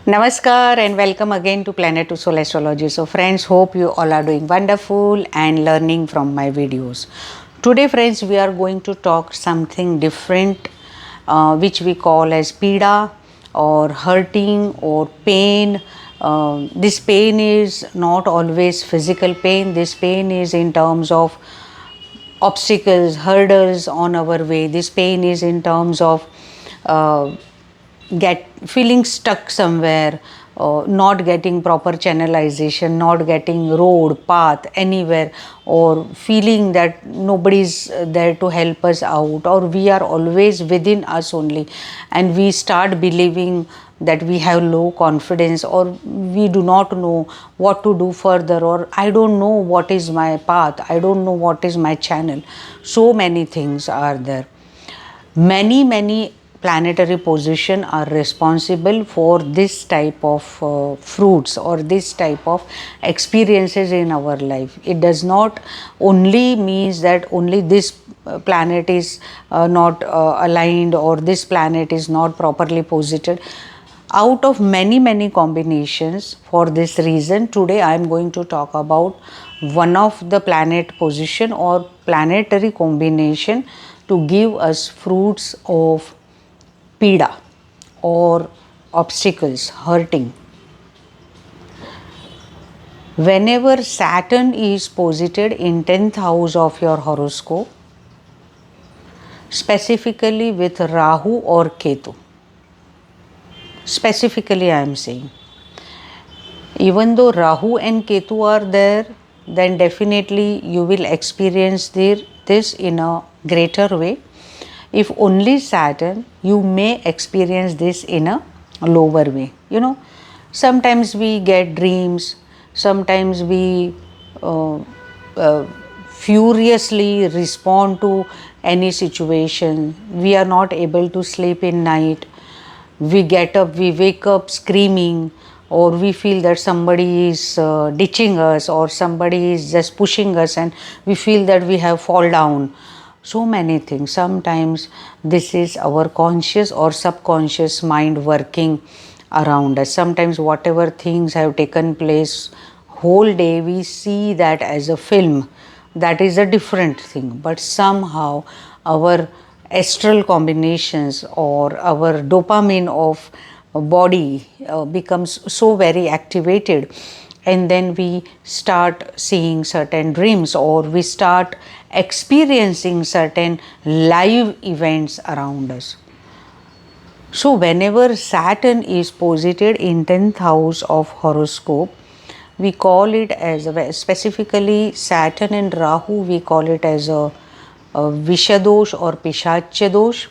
Namaskar and welcome again to Planet to Soul Astrology. So friends, hope you all are doing wonderful and learning from my videos. Today friends, we are going to talk something different which we call as pida or hurting or pain. This pain is not always physical pain. This pain is in terms of obstacles, hurdles on our way. This pain is in terms of uh, get feeling stuck somewhere, not getting proper channelization, not getting road path anywhere, or feeling that nobody's there to help us out, or we are always within us only, and we start believing that we have low confidence, or we do not know what to do further, or I don't know what is my path, I don't know what is my channel. So many things are there. Many planetary position are responsible for this type of fruits or this type of experiences in our life. It does not only means that only this planet is not aligned, or this planet is not properly posited. Out of many combinations, for this reason today I am going to talk about one of the planet position or planetary combination to give us fruits of pida or obstacles, hurting. Whenever Saturn is posited in 10th house of your horoscope, specifically with Rahu or Ketu, specifically I am saying, even though Rahu and Ketu are there, then definitely you will experience this in a greater way. If only Saturn, you may experience this in a lower way. Sometimes we get dreams, sometimes we furiously respond to any situation. We are not able to sleep in night. We get up, we wake up screaming, or we feel that somebody is ditching us, or somebody is just pushing us, and we feel that we have fall down. So many things. Sometimes this is our conscious or subconscious mind working around us. Sometimes whatever things have taken place whole day, we see that as a film. That is a different thing, but somehow our astral combinations or our dopamine of body becomes so very activated, and then we start seeing certain dreams, or we start experiencing certain live events around us. So whenever Saturn is posited in 10th house of horoscope, we call it as specifically Saturn and Rahu, we call it as a Vishadosh or Pishachya dosh,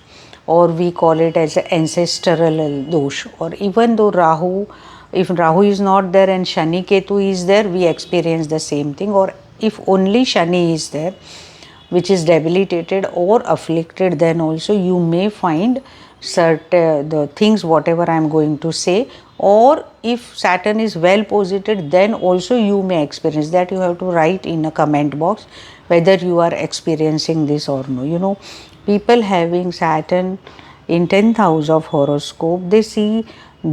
or we call it as an ancestral dosh. Or even though Rahu, if Rahu is not there and Shani Ketu is there, we experience the same thing. Or if only Shani is there, which is debilitated or afflicted, then also you may find certain the things whatever I am going to say. Or if Saturn is well posited, then also you may experience that. You have to write in a comment box whether you are experiencing this or no. People having Saturn in 10th house of horoscope, they see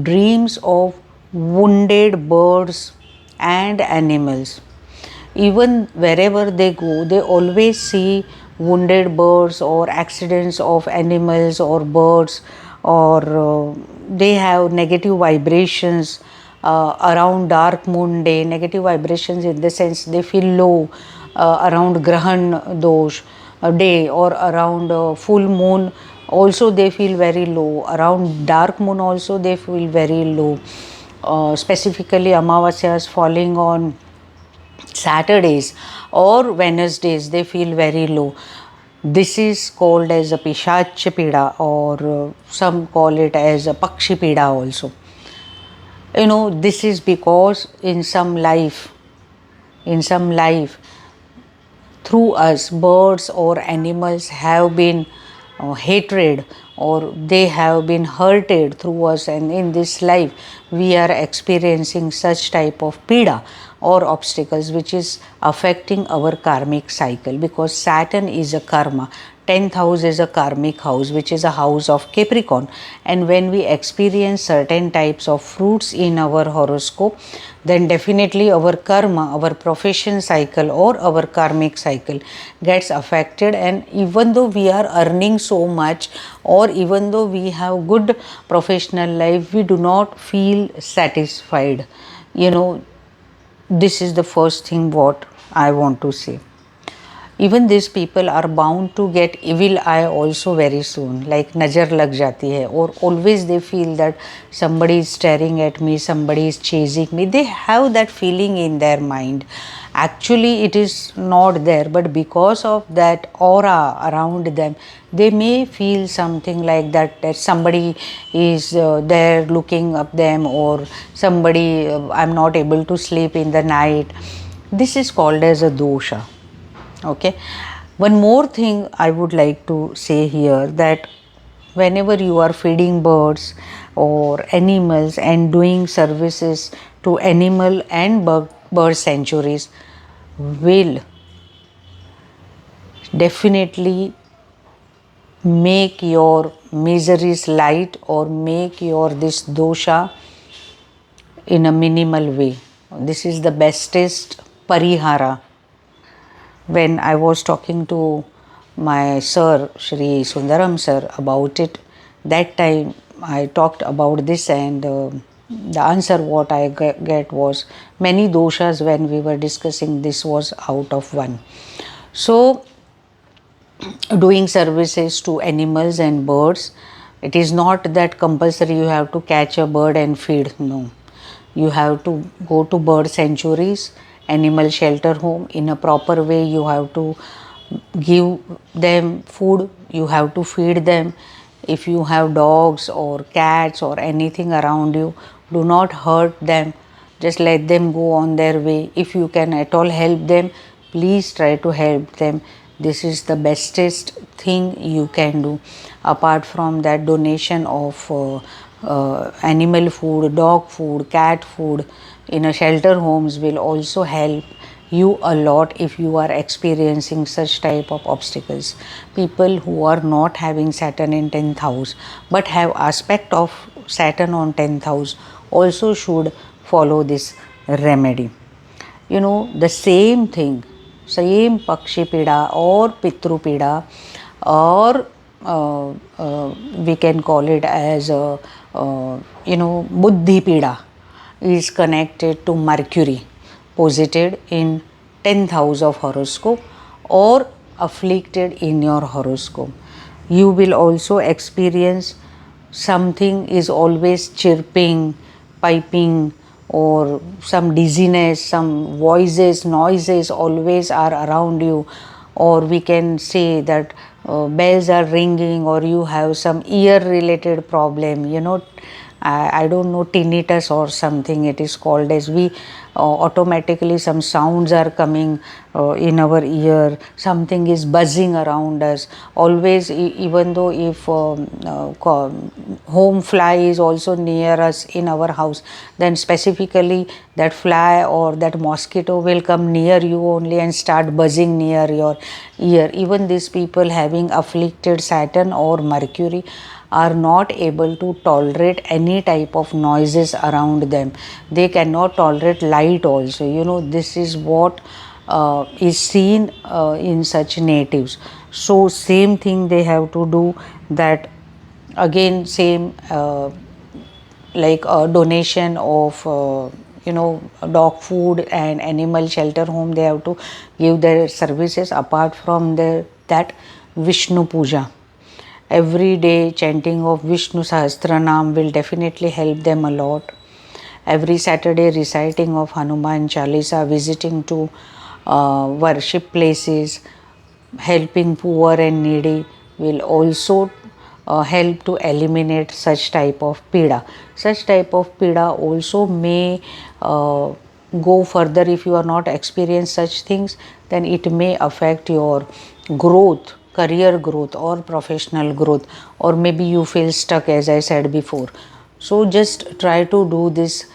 dreams of wounded birds and animals. Even wherever they go, they always see wounded birds or accidents of animals or birds, or they have negative vibrations around dark moon day. Negative vibrations in the sense they feel low around Grahan dosh day, or around full moon also they feel very low. Around dark moon also they feel very low. Specifically Amavasyas falling on Saturdays or Wednesdays, they feel very low. This is called as a Pishach Pida, or some call it as a Pakshi Pida also. This is because in some life, through us, birds or animals have been hatred, or they have been hurted through us, and in this life we are experiencing such type of pida or obstacles which is affecting our karmic cycle, because Saturn is a karma. 10th house is a karmic house, which is a house of Capricorn. And when we experience certain types of fruits in our horoscope, then definitely our karma, our profession cycle or our karmic cycle gets affected. And even though we are earning so much, or even though we have good professional life, we do not feel satisfied. You know, this is the first thing what I want to say. Even these people are bound to get evil eye also very soon, like nazar lag jati hai, or always they feel that somebody is staring at me, somebody is chasing me. They have that feeling in their mind. Actually it is not there, but because of that aura around them, they may feel something like that, that somebody is there looking up them, or somebody I'm not able to sleep in the night. This is called as a dosha. Okay, one more thing I would like to say here, that whenever you are feeding birds or animals and doing services to animal and bird sanctuaries, will definitely make your miseries light, or make your this dosha in a minimal way. This is the bestest parihara. When I was talking to my sir, Shri Sundaram sir, about it, that time I talked about this, and the answer what I get was many doshas. When we were discussing, this was out of one. So, doing services to animals and birds, it is not that compulsory you have to catch a bird and feed. No, you have to go to bird sanctuaries, animal shelter home in a proper way. You have to give them food, you have to feed them. If you have dogs or cats or anything around you, do not hurt them, just let them go on their way. If you can at all help them, please try to help them. This is the bestest thing you can do. Apart from that, donation of animal food, dog food, cat food in a shelter homes will also help you a lot if you are experiencing such type of obstacles. People who are not having Saturn in 10th house but have aspect of Saturn on 10th house also should follow this remedy. You know, the same thing, same Pakshi Pida or Pitru Pida, or we can call it as Buddhi Pida, is connected to Mercury, posited in 10th house of horoscope or afflicted in your horoscope. You will also experience something is always chirping, piping, or some dizziness, some voices, noises always are around you, or we can say that bells are ringing, or you have some ear related problem, I don't know, tinnitus or something it is called as. We automatically some sounds are coming in our ear, something is buzzing around us always. Even though if home fly is also near us in our house, then specifically that fly or that mosquito will come near you only and start buzzing near your ear. Even these people having afflicted Saturn or Mercury are not able to tolerate any type of noises around them. They cannot tolerate light also. This is what is seen in such natives. So same thing they have to do, that again same like a donation of dog food and animal shelter home, they have to give their services. Apart from that, Vishnu Puja, every day chanting of Vishnu Sahasranam will definitely help them a lot. Every Saturday reciting of Hanuman Chalisa, visiting to worship places, helping poor and needy will also help to eliminate such type of pida. Such type of pida also may go further. If you are not experienced such things, then it may affect your growth, career growth or professional growth, or maybe you feel stuck, as I said before. So just try to do this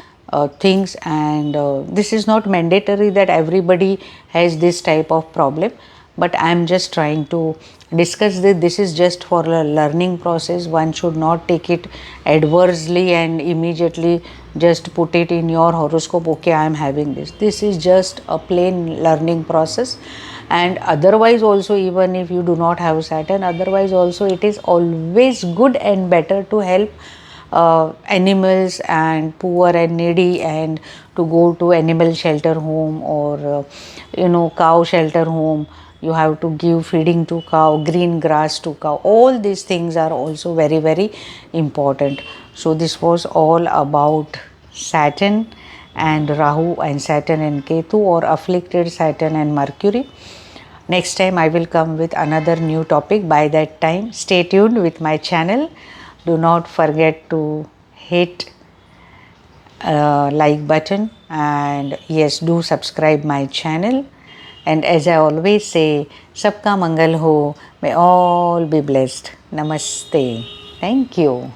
things, and this is not mandatory that everybody has this type of problem. but I am just trying to discuss this. This is just for a learning process. One should not take it adversely and immediately just put it in your horoscope, okay, I am having this. This is just a plain learning process. And otherwise also, even if you do not have Saturn, otherwise also it is always good and better to help animals and poor and needy, and to go to animal shelter home, or cow shelter home. You have to give feeding to cow, green grass to cow. All these things are also very, very important. So this was all about Saturn and Rahu, and Saturn and Ketu, or afflicted Saturn and Mercury. Next time I will come with another new topic. By that time, stay tuned with my channel. Do not forget to hit like button, and yes, do subscribe my channel. And as I always say, Sabka Mangal Ho, may all be blessed. Namaste. Thank you.